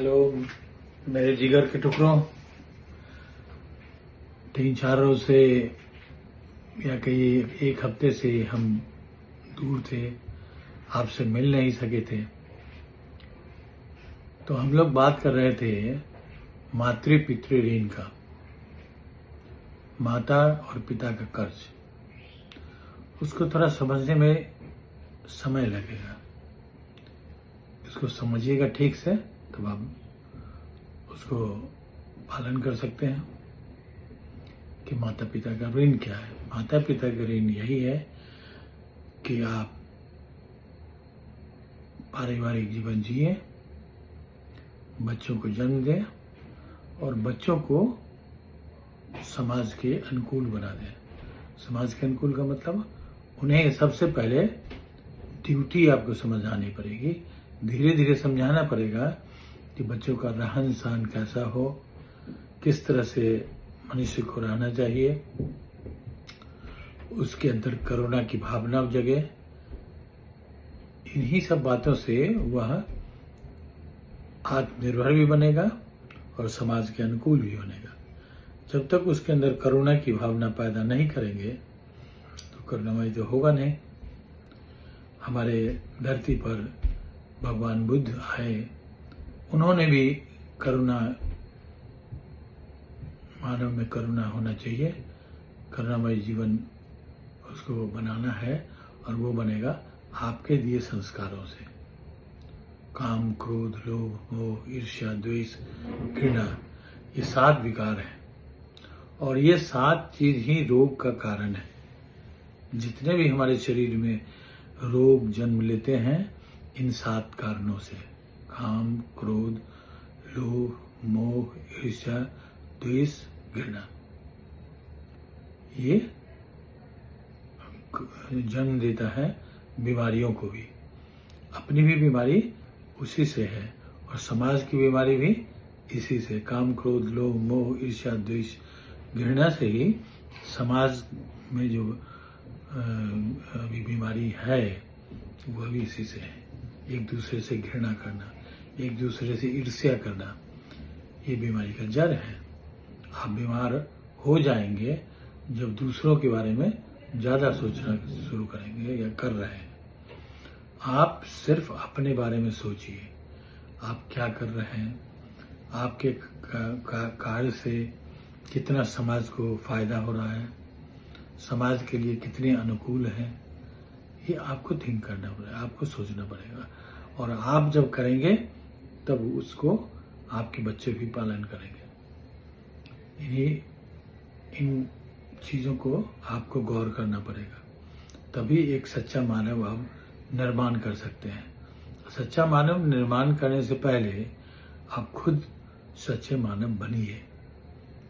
Hello मेरे जिगर के टुकड़ों। 3-4 रोज से या कहीं एक हफ्ते से हम दूर थे, आपसे मिल नहीं सके थे। तो हम लोग बात कर रहे थे मातृ पितृ ऋण का, माता और पिता का कर्ज। उसको थोड़ा समझने में समय लगेगा, इसको समझिएगा ठीक से तब आप उसको पालन कर सकते हैं कि माता पिता का ऋण क्या है। माता पिता का ऋण यही है कि आप पारिवारिक जीवन जिए, बच्चों को जन्म दें और बच्चों को समाज के अनुकूल बना दें। समाज के अनुकूल का मतलब उन्हें सबसे पहले ड्यूटी आपको समझ आनी पड़ेगी, धीरे धीरे समझाना पड़ेगा कि बच्चों का रहन सहन कैसा हो, किस तरह से मनुष्य को रहना चाहिए, उसके अंदर करुणा की भावना जगे। इन्हीं सब बातों से वह आत्मनिर्भर भी बनेगा और समाज के अनुकूल भी बनेगा। जब तक उसके अंदर करुणा की भावना पैदा नहीं करेंगे तो करुणामय तो होगा नहीं। हमारे धरती पर भगवान बुद्ध आए, उन्होंने भी करुणा, मानव में करुणा होना चाहिए, करुणामय जीवन उसको बनाना है और वो बनेगा आपके दिए संस्कारों से। काम, क्रोध, लोभ, मोह, ईर्ष्या, द्वेष, घृणा, ये 7 विकार हैं और ये 7 चीज ही रोग का कारण है। जितने भी हमारे शरीर में रोग जन्म लेते हैं इन 7 कारणों से, काम, क्रोध, लोभ, मोह, ईर्ष्या, द्वेष, घृणा, ये जन्म देता है बीमारियों को भी। अपनी भी बीमारी उसी से है और समाज की बीमारी भी इसी से, काम, क्रोध, लोभ, मोह, ईर्ष्या, द्वेष, घृणा से ही समाज में जो अभी बीमारी है वह भी इसी से है। एक दूसरे से घृणा करना, एक दूसरे से ईर्ष्या करना, ये बीमारी का जड़ है। आप बीमार हो जाएंगे जब दूसरों के बारे में ज्यादा सोचना शुरू करेंगे या कर रहे हैं। आप सिर्फ अपने बारे में सोचिए, आप क्या कर रहे हैं, आपके कार्य से कितना समाज को फायदा हो रहा है, समाज के लिए कितने अनुकूल है, ये आपको थिंक करना पड़ेगा, आपको सोचना पड़ेगा। और आप जब करेंगे तब उसको आपके बच्चे भी पालन करेंगे। इन चीजों को आपको गौर करना पड़ेगा, तभी एक सच्चा मानव आप निर्माण कर सकते हैं। सच्चा मानव निर्माण करने से पहले आप खुद सच्चे मानव बनिए।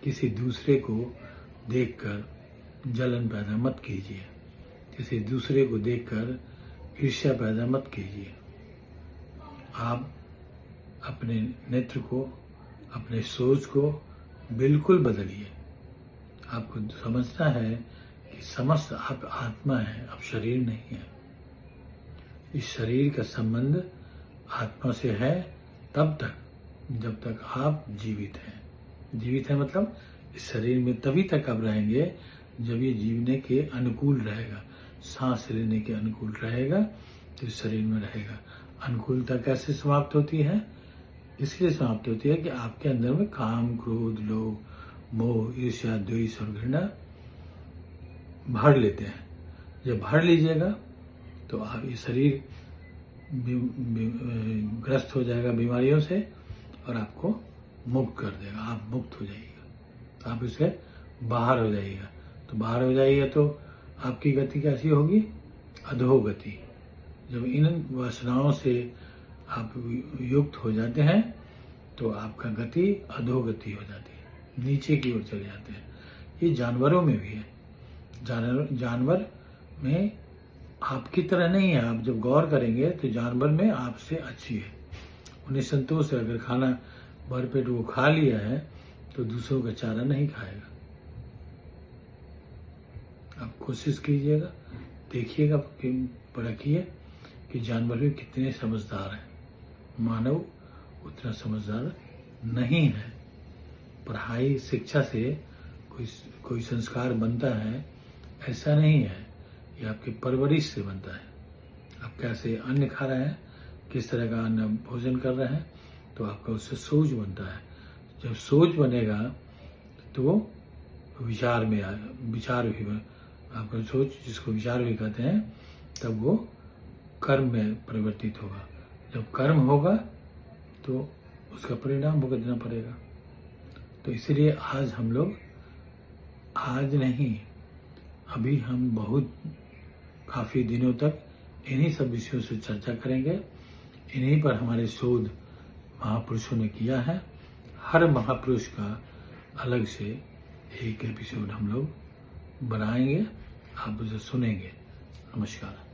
किसी दूसरे को देखकर जलन पैदा मत कीजिए, किसी दूसरे को देखकर ईर्ष्या पैदा मत कीजिए। आप अपने नेत्र को, अपने सोच को बिल्कुल बदलिए। आपको समझना है कि समस्त आप आत्मा है, आप शरीर नहीं है। इस शरीर का संबंध आत्मा से है तब तक जब तक आप जीवित हैं। जीवित है मतलब इस शरीर में तभी तक आप रहेंगे जब ये जीवने के अनुकूल रहेगा, सांस लेने के अनुकूल रहेगा तो इस शरीर में रहेगा। अनुकूलता कैसे समाप्त होती है? इसलिए समाप्त होती है कि आपके अंदर में काम, क्रोध, लोभ, मोह, ईर्ष्या, द्वेष और घृणा भर लेते हैं। जब भर लीजिएगा तो आप ये शरीर ग्रस्त हो जाएगा बीमारियों से और आपको मुक्त कर देगा। आप मुक्त हो जाइएगा, आप इससे बाहर हो जाइएगा। तो बाहर हो जाइएगा तो आपकी गति कैसी होगी? अधोगति। जब इन वासनाओं से आप युक्त हो जाते हैं तो आपका गति अधोगति हो जाती है, नीचे की ओर चले जाते हैं। ये जानवरों में भी है। जानवर में आपकी तरह नहीं है। आप जब गौर करेंगे तो जानवर में आपसे अच्छी है, उन्हें संतोष है। अगर खाना भरपेट वो खा लिया है तो दूसरों का चारा नहीं खाएगा। आप कोशिश कीजिएगा, देखिएगा, परखिए कि जानवर भी कितने समझदार हैं। मानव उतना समझदार नहीं है। पढ़ाई शिक्षा से कोई संस्कार बनता है ऐसा नहीं है। ये आपकी परवरिश से बनता है। आप कैसे अन्न खा रहे हैं, किस तरह का अन्न भोजन कर रहे हैं, तो आपका उससे सोच बनता है। जब सोच बनेगा तो विचार भी आपका सोच जिसको विचार भी कहते हैं, तब वो कर्म में परिवर्तित होगा। जब कर्म होगा तो उसका परिणाम भुगतना पड़ेगा। तो इसलिए आज हम लोग, आज नहीं, अभी हम बहुत काफ़ी दिनों तक इन्हीं सब विषयों से चर्चा करेंगे। इन्हीं पर हमारे शोध महापुरुषों ने किया है। हर महापुरुष का अलग से एक एपिसोड हम लोग बनाएंगे, आप उसे सुनेंगे। नमस्कार।